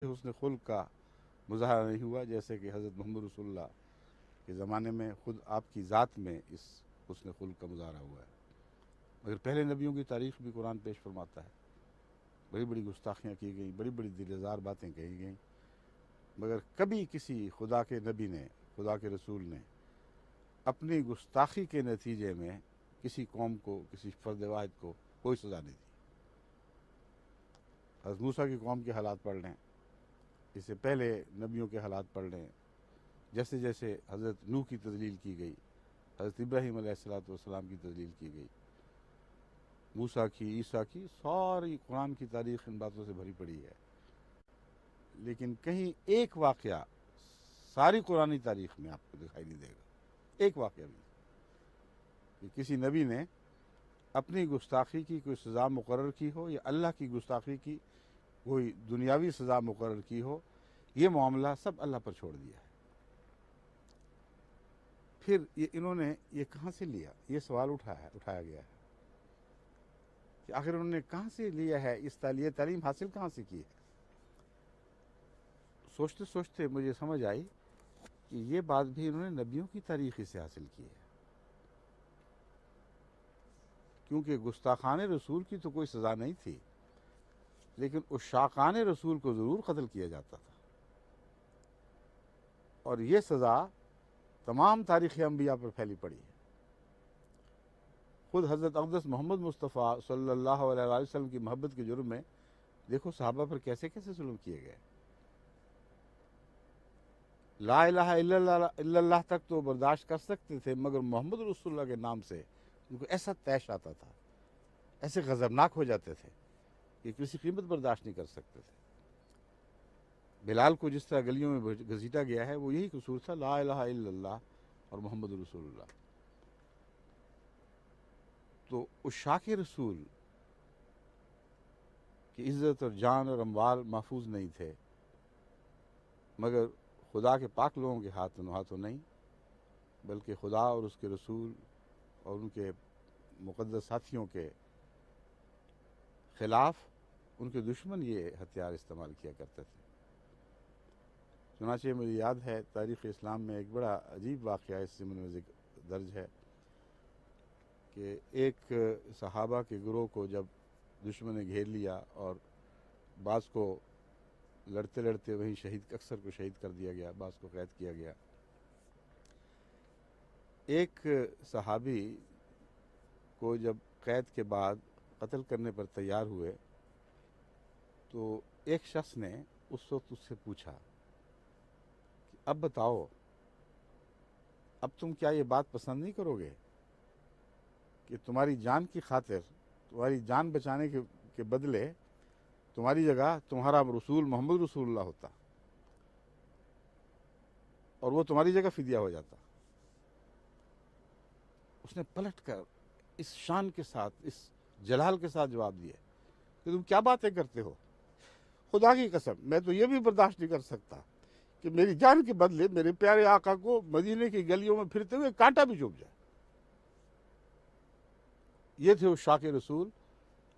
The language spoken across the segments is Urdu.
حسن خلق کا مظاہرہ نہیں ہوا جیسے کہ حضرت محمد رسول اللہ کے زمانے میں خود آپ کی ذات میں اس حسن خلق کا مظاہرہ ہوا ہے. مگر پہلے نبیوں کی تاریخ بھی قرآن پیش فرماتا ہے. بڑی بڑی گستاخیاں کی گئیں، بڑی بڑی دلزار باتیں کہی گئیں، مگر کبھی کسی خدا کے نبی نے، خدا کے رسول نے اپنی گستاخی کے نتیجے میں کسی قوم کو، کسی فرد واحد کو کوئی سزا نہیں دی. حضرت موسیٰ کی قوم کے حالات پڑھ لیں، اس سے پہلے نبیوں کے حالات پڑھ لیں. جیسے جیسے حضرت نوح کی تذلیل کی گئی، حضرت ابراہیم علیہ السلام کی تذلیل کی گئی، موسیٰ کی، عیسیٰ کی، ساری قرآن کی تاریخ ان باتوں سے بھری پڑی ہے. لیکن کہیں ایک واقعہ ساری قرآنی تاریخ میں آپ کو دکھائی نہیں دے گا، ایک واقعہ بھی کہ کسی نبی نے اپنی گستاخی کی کوئی سزا مقرر کی ہو، یا اللہ کی گستاخی کی کوئی دنیاوی سزا مقرر کی ہو. یہ معاملہ سب اللہ پر چھوڑ دیا ہے. پھر انہوں نے یہ کہاں سے لیا؟ یہ سوال اٹھایا گیا ہے کہ آخر انہوں نے کہاں سے لیا ہے، اس تعلیم حاصل کہاں سے کی ہے. سوچتے سوچتے مجھے سمجھ آئی کہ یہ بات بھی انہوں نے نبیوں کی تاریخ سے حاصل کی ہے، کیونکہ گستاخان رسول کی تو کوئی سزا نہیں تھی، لیکن عشاقان رسول کو ضرور قتل کیا جاتا تھا. اور یہ سزا تمام تاریخ انبیاء پر پھیلی پڑی ہے. خود حضرت اقدس محمد مصطفیٰ صلی اللہ علیہ وسلم کی محبت کے جرم میں دیکھو صحابہ پر کیسے کیسے ظلم کیے گئے. لا الہ الا اللہ تک تو برداشت کر سکتے تھے، مگر محمد رسول اللہ کے نام سے ان کو ایسا طیش آتا تھا، ایسے غضبناک ہو جاتے تھے کہ کسی قیمت برداشت نہیں کر سکتے تھے. بلال کو جس طرح گلیوں میں گھسیٹا گیا ہے، وہ یہی قصور تھا، لا الہ الا اللہ اور محمد رسول اللہ. تو عشاق رسول کی عزت اور جان اور اموال محفوظ نہیں تھے، مگر خدا کے پاک لوگوں کے ہاتھوں نہیں، بلکہ خدا اور اس کے رسول اور ان کے مقدس ساتھیوں کے خلاف ان کے دشمن یہ ہتھیار استعمال کیا کرتے تھے. چنانچہ مجھے یاد ہے تاریخ اسلام میں ایک بڑا عجیب واقعہ اس ضمن میں درج ہے کہ ایک صحابہ کے گروہ کو جب دشمن نے گھیر لیا اور بعض کو لڑتے لڑتے وہیں اکثر کو شہید کر دیا گیا، بعض کو قید کیا گیا. ایک صحابی کو جب قید کے بعد قتل کرنے پر تیار ہوئے تو ایک شخص نے اس وقت اس سے پوچھا کہ اب بتاؤ، اب تم کیا یہ بات پسند نہیں کرو گے کہ تمہاری جان کی خاطر، تمہاری جان بچانے کے بدلے تمہاری جگہ تمہارا رسول محمد رسول اللہ ہوتا اور وہ تمہاری جگہ فدیہ ہو جاتا. اس نے پلٹ کر اس شان کے ساتھ، اس جلال کے ساتھ جواب دیا کہ تم کیا باتیں کرتے ہو، خدا کی قسم میں تو یہ بھی برداشت نہیں کر سکتا کہ میری جان کے بدلے میرے پیارے آقا کو مدینے کی گلیوں میں پھرتے ہوئے کانٹا بھی چبھ جائے. یہ تھے عشاق رسول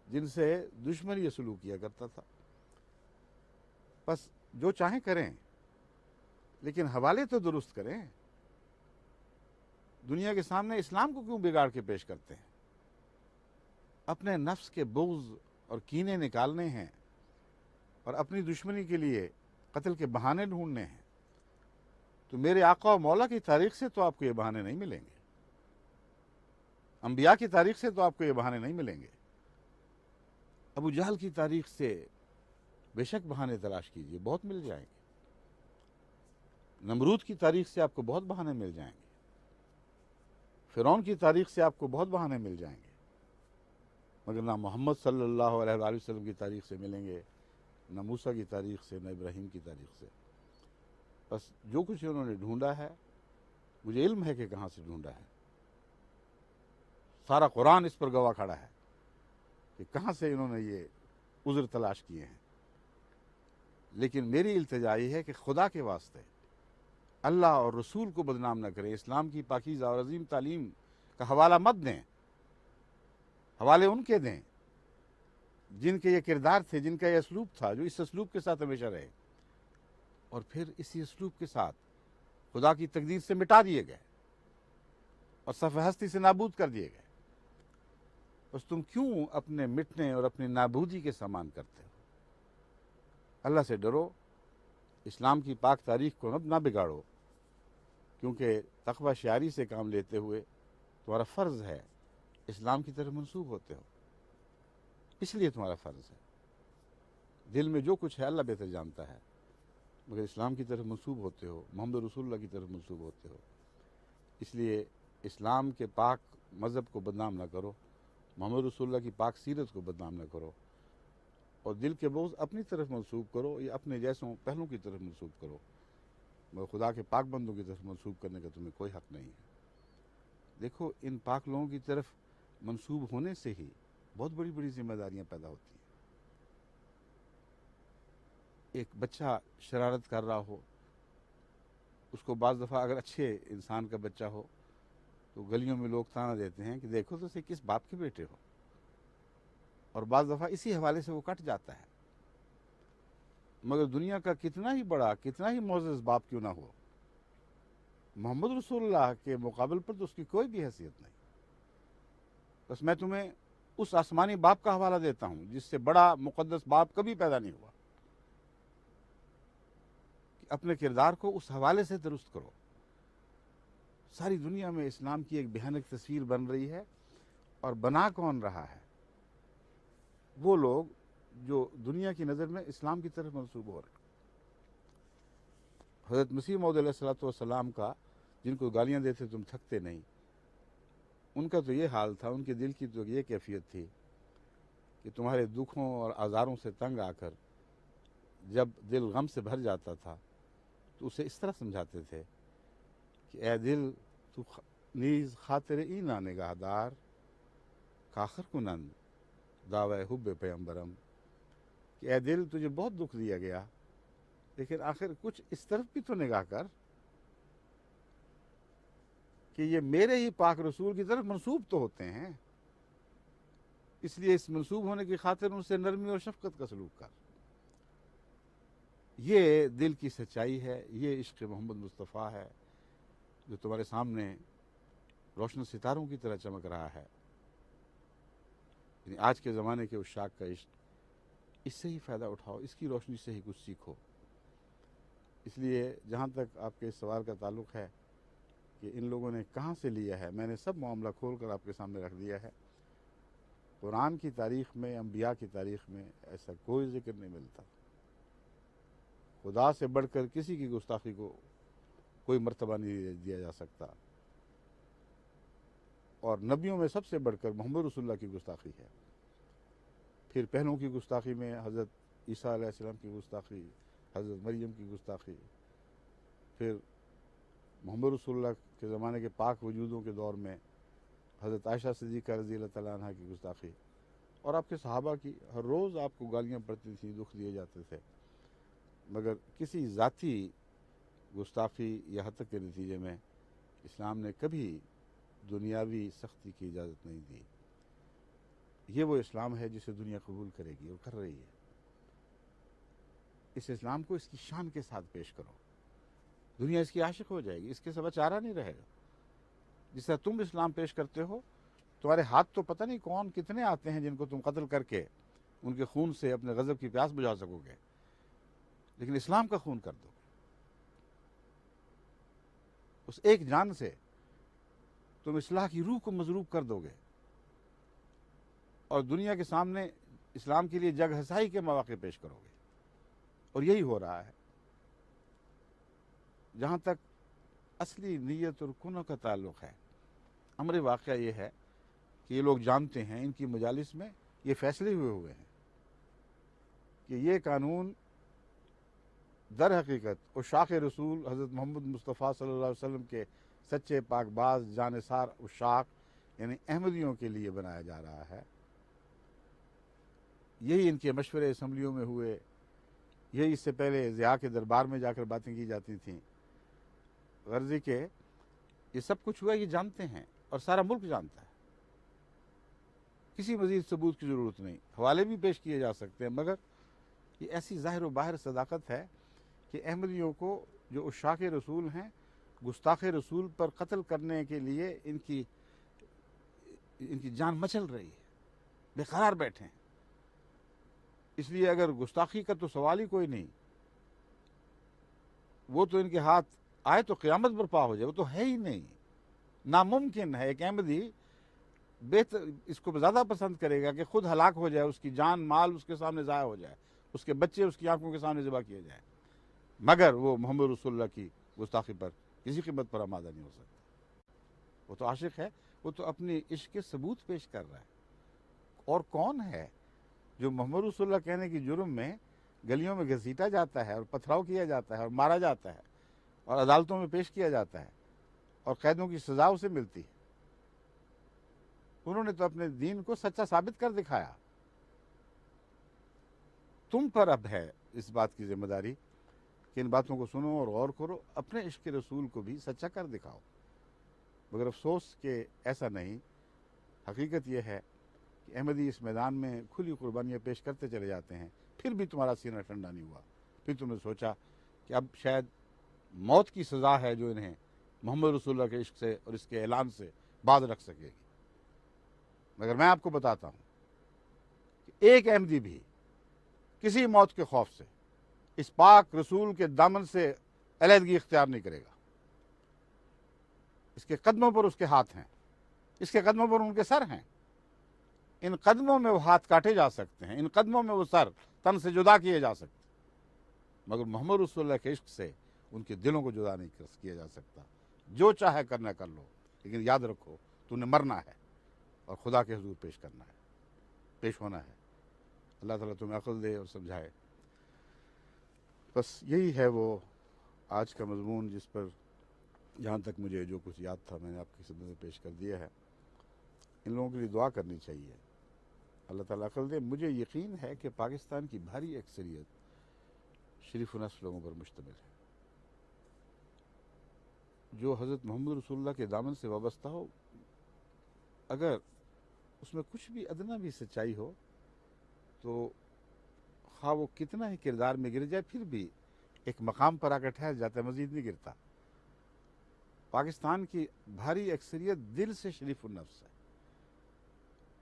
جن سے دشمن یہ سلوک کیا کرتا تھا. بس جو چاہیں کریں، لیکن حوالے تو درست کریں. دنیا کے سامنے اسلام کو کیوں بگاڑ کے پیش کرتے ہیں؟ اپنے نفس کے بغض اور کینے نکالنے ہیں اور اپنی دشمنی کے لیے قتل کے بہانے ڈھونڈنے ہیں. تو میرے آقا و مولا کی تاریخ سے تو آپ کو یہ بہانے نہیں ملیں گے، انبیاء کی تاریخ سے تو آپ کو یہ بہانے نہیں ملیں گے. ابو جہل کی تاریخ سے بے شک بہانے تلاش کیجئے، بہت مل جائیں گے. نمرود کی تاریخ سے آپ کو بہت بہانے مل جائیں گے. فرعون کی تاریخ سے آپ کو بہت بہانے مل جائیں گے، مگر نہ محمد صلی اللہ علیہ وآلہ وسلم کی تاریخ سے ملیں گے، نہ موسیٰ کی تاریخ سے، نہ ابراہیم کی تاریخ سے. بس جو کچھ انہوں نے ڈھونڈا ہے، مجھے علم ہے کہ کہاں سے ڈھونڈا ہے. سارا قرآن اس پر گواہ کھڑا ہے کہ کہاں سے انہوں نے یہ عذر تلاش کیے ہیں. لیکن میری التجا یہ ہے کہ خدا کے واسطے اللہ اور رسول کو بدنام نہ کریں. اسلام کی پاکیزہ اور عظیم تعلیم کا حوالہ مت دیں. حوالے ان کے دیں جن کے یہ کردار تھے، جن کا یہ اسلوب تھا، جو اس اسلوب کے ساتھ ہمیشہ رہے. اور پھر اسی اسلوب کے ساتھ خدا کی تقدیر سے مٹا دیے گئے اور صفحہ ہستی سے نابود کر دیے گئے. بس تم کیوں اپنے مٹنے اور اپنی نابودی کے سامان کرتے ہو؟ اللہ سے ڈرو، اسلام کی پاک تاریخ کو نہ بگاڑو، کیونکہ تقوی شعاری سے کام لیتے ہوئے تمہارا فرض ہے اسلام کی طرف منسوب ہوتے ہو، اس لیے تمہارا فرض ہے. دل میں جو کچھ ہے اللہ بہتر جانتا ہے، مگر اسلام کی طرف منسوب ہوتے ہو، محمد رسول اللہ کی طرف منسوب ہوتے ہو. اس لیے اسلام کے پاک مذہب کو بدنام نہ کرو، محمد رسول اللہ کی پاک سیرت کو بدنام نہ کرو، اور دل کے بغض اپنی طرف منسوب کرو یا اپنے جیسوں پہلوں کی طرف منسوب کرو، مگر خدا کے پاک بندوں کی طرف منسوب کرنے کا تمہیں کوئی حق نہیں ہے. دیکھو، ان پاک لوگوں کی طرف منسوب ہونے سے ہی بہت بڑی بڑی ذمہ داریاں پیدا ہوتی ہیں. ایک بچہ شرارت کر رہا ہو، اس کو بعض دفعہ اگر اچھے انسان کا بچہ ہو تو گلیوں میں لوگ تانا دیتے ہیں کہ دیکھو تو اسے کس باپ کے بیٹے ہو، اور بعض دفعہ اسی حوالے سے وہ کٹ جاتا ہے. مگر دنیا کا کتنا ہی بڑا، کتنا ہی معزز باپ کیوں نہ ہو، محمد رسول اللہ کے مقابل پر تو اس کی کوئی بھی حیثیت نہیں. بس میں تمہیں اس آسمانی باپ کا حوالہ دیتا ہوں جس سے بڑا مقدس باپ کبھی پیدا نہیں ہوا، کہ اپنے کردار کو اس حوالے سے درست کرو. ساری دنیا میں اسلام کی ایک بھیانک تصویر بن رہی ہے، اور بنا کون رہا ہے؟ وہ لوگ جو دنیا کی نظر میں اسلام کی طرف منسوب ہو رہے. حضرت مسیح موعود علیہ الصلوۃ والسلام کا جن کو گالیاں دیتے تم تھکتے نہیں، ان کا تو یہ حال تھا، ان کے دل کی تو یہ کیفیت تھی کہ تمہارے دکھوں اور آزاروں سے تنگ آ کر جب دل غم سے بھر جاتا تھا تو اسے اس طرح سمجھاتے تھے کہ اے دل تو نیز خاطر اینا نگاہدار، کاخر کنند دعوی حب پیمبرم، کہ اے دل تجھے بہت دکھ دیا گیا، لیکن آخر کچھ اس طرف بھی تو نگاہ کر کہ یہ میرے ہی پاک رسول کی طرف منسوب تو ہوتے ہیں، اس لیے اس منسوب ہونے کی خاطر ان سے نرمی اور شفقت کا سلوک کر. یہ دل کی سچائی ہے، یہ عشق محمد مصطفیٰ ہے جو تمہارے سامنے روشن ستاروں کی طرح چمک رہا ہے. یعنی آج کے زمانے کے عشاق کا عشق، اس سے ہی فائدہ اٹھاؤ، اس کی روشنی سے ہی کچھ سیکھو. اس لیے جہاں تک آپ کے اس سوال کا تعلق ہے کہ ان لوگوں نے کہاں سے لیا ہے، میں نے سب معاملہ کھول کر آپ کے سامنے رکھ دیا ہے. قرآن کی تاریخ میں، انبیاء کی تاریخ میں ایسا کوئی ذکر نہیں ملتا. خدا سے بڑھ کر کسی کی گستاخی کو کوئی مرتبہ نہیں دیا جا سکتا، اور نبیوں میں سب سے بڑھ کر محمد رسول اللہ کی گستاخی ہے. پھر پہلوں کی گستاخی میں حضرت عیسیٰ علیہ السلام کی گستاخی، حضرت مریم کی گستاخی، پھر محمد رسول اللہ کے زمانے کے پاک وجودوں کے دور میں حضرت عائشہ صدیقہ رضی اللہ تعالیٰ عنہ کی گستاخی، اور آپ کے صحابہ کی. ہر روز آپ کو گالیاں پڑتی تھیں، دکھ دیے جاتے تھے، مگر کسی ذاتی گستاخی یا حد تک کے نتیجے میں اسلام نے کبھی دنیاوی سختی کی اجازت نہیں دی. یہ وہ اسلام ہے جسے دنیا قبول کرے گی اور کر رہی ہے. اس اسلام کو اس کی شان کے ساتھ پیش کرو، دنیا اس کی عاشق ہو جائے گی، اس کے سوا چارہ نہیں رہے گا. جس طرح تم اسلام پیش کرتے ہو، تمہارے ہاتھ تو پتہ نہیں کون کتنے آتے ہیں جن کو تم قتل کر کے ان کے خون سے اپنے غضب کی پیاس بجھا سکو گے، لیکن اسلام کا خون کر دو. اس ایک جان سے تم اصلاح کی روح کو مضروب کر دو گے، اور دنیا کے سامنے اسلام کے لیے جگ ہنسائی کے مواقع پیش کرو گے. اور یہی ہو رہا ہے. جہاں تک اصلی نیت اور کنوں کا تعلق ہے، امر واقعہ یہ ہے کہ یہ لوگ جانتے ہیں، ان کی مجالس میں یہ فیصلے ہوئے ہیں کہ یہ قانون در حقیقت عشاق رسول حضرت محمد مصطفیٰ صلی اللہ علیہ وسلم کے سچے پاک باز جانثار عشاق یعنی احمدیوں کے لیے بنایا جا رہا ہے. یہی ان کے مشورے اسمبلیوں میں ہوئے، یہی اس سے پہلے ضیاء کے دربار میں جا کر باتیں کی جاتی تھیں. غرضی کہ یہ سب کچھ ہوا، یہ جانتے ہیں اور سارا ملک جانتا ہے. کسی مزید ثبوت کی ضرورت نہیں. حوالے بھی پیش کیے جا سکتے ہیں، مگر یہ ایسی ظاہر و باہر صداقت ہے کہ احمدیوں کو جو عشاق رسول ہیں گستاخ رسول پر قتل کرنے کے لیے ان کی جان مچل رہی ہے، بے قرار بیٹھے ہیں. اس لیے اگر گستاخی کا تو سوال ہی کوئی نہیں، وہ تو ان کے ہاتھ آئے تو قیامت برپا ہو جائے، وہ تو ہے ہی نہیں. ناممکن ہے. ایک احمدی بہتر اس کو زیادہ پسند کرے گا کہ خود ہلاک ہو جائے، اس کی جان مال اس کے سامنے ضائع ہو جائے، اس کے بچے اس کی آنکھوں کے سامنے ذبح کیے جائیں، مگر وہ محمد رسول اللہ کی گستاخی پر کسی قیمت پر آمادہ نہیں ہو سکتا. وہ تو عاشق ہے، وہ تو اپنی عشق کے ثبوت پیش کر رہا ہے. اور کون ہے جو محمد رسول اللہ کہنے کی جرم میں گلیوں میں گھسیٹا جاتا ہے اور پتھراؤ کیا جاتا ہے اور مارا جاتا ہے اور عدالتوں میں پیش کیا جاتا ہے اور قیدوں کی سزا اسے ملتی ہے؟ انہوں نے تو اپنے دین کو سچا ثابت کر دکھایا. تم پر اب ہے اس بات کی ذمہ داری کہ ان باتوں کو سنو اور غور کرو، اپنے عشق رسول کو بھی سچا کر دکھاؤ. مگر افسوس کہ ایسا نہیں. حقیقت یہ ہے کہ احمدی اس میدان میں کھلی قربانیاں پیش کرتے چلے جاتے ہیں، پھر بھی تمہارا سینہ ٹھنڈا نہیں ہوا. پھر تم نے سوچا کہ اب شاید موت کی سزا ہے جو انہیں محمد رسول اللہ کے عشق سے اور اس کے اعلان سے باز رکھ سکے گی. مگر میں آپ کو بتاتا ہوں کہ ایک احمدی بھی کسی موت کے خوف سے اس پاک رسول کے دامن سے علیحدگی اختیار نہیں کرے گا. اس کے قدموں پر اس کے ہاتھ ہیں، اس کے قدموں پر ان کے سر ہیں. ان قدموں میں وہ ہاتھ کاٹے جا سکتے ہیں، ان قدموں میں وہ سر تن سے جدا کیے جا سکتے ہیں، مگر محمد رسول اللہ کے عشق سے ان کے دلوں کو جدا نہیں کیا جا سکتا. جو چاہے کرنا کر لو، لیکن یاد رکھو تو نے مرنا ہے اور خدا کے حضور پیش ہونا ہے. اللہ تعالیٰ تمہیں عقل دے اور سمجھائے. بس یہی ہے وہ آج کا مضمون، جس پر جہاں تک مجھے جو کچھ یاد تھا میں نے آپ کی خدمت میں پیش کر دیا ہے. ان لوگوں کے لیے دعا کرنی چاہیے. اللہ تعالیٰ عقل دے. مجھے یقین ہے کہ پاکستان کی بھاری اکثریت شریف النفس لوگوں پر مشتمل ہے، جو حضرت محمد رسول اللہ کے دامن سے وابستہ ہو. اگر اس میں کچھ بھی ادنا بھی سچائی ہو تو خواہ وہ کتنا ہی کردار میں گر جائے، پھر بھی ایک مقام پر آ کر ٹھہر جاتا ہے، مزید نہیں گرتا. پاکستان کی بھاری اکثریت دل سے شریف النفس ہے.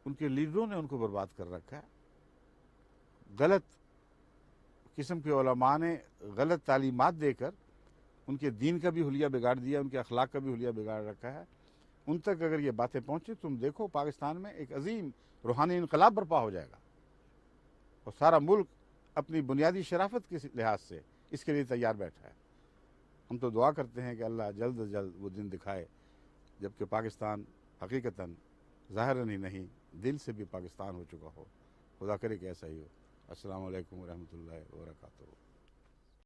ان کے لیڈروں نے ان کو برباد کر رکھا ہے. غلط قسم کے علماء نے غلط تعلیمات دے کر ان کے دین کا بھی حلیہ بگاڑ دیا، ان کے اخلاق کا بھی حلیہ بگاڑ رکھا ہے. ان تک اگر یہ باتیں پہنچے، تم دیکھو پاکستان میں ایک عظیم روحانی انقلاب برپا ہو جائے گا، اور سارا ملک اپنی بنیادی شرافت کے لحاظ سے اس کے لیے تیار بیٹھا ہے. ہم تو دعا کرتے ہیں کہ اللہ جلد از جلد وہ دن دکھائے جبکہ پاکستان حقیقتاً ظاہراً ہی نہیں دل سے بھی پاکستان ہو چکا ہو. خدا کرے کہ ایسا ہی ہو. السلام علیکم ورحمۃ اللہ وبرکاتہ.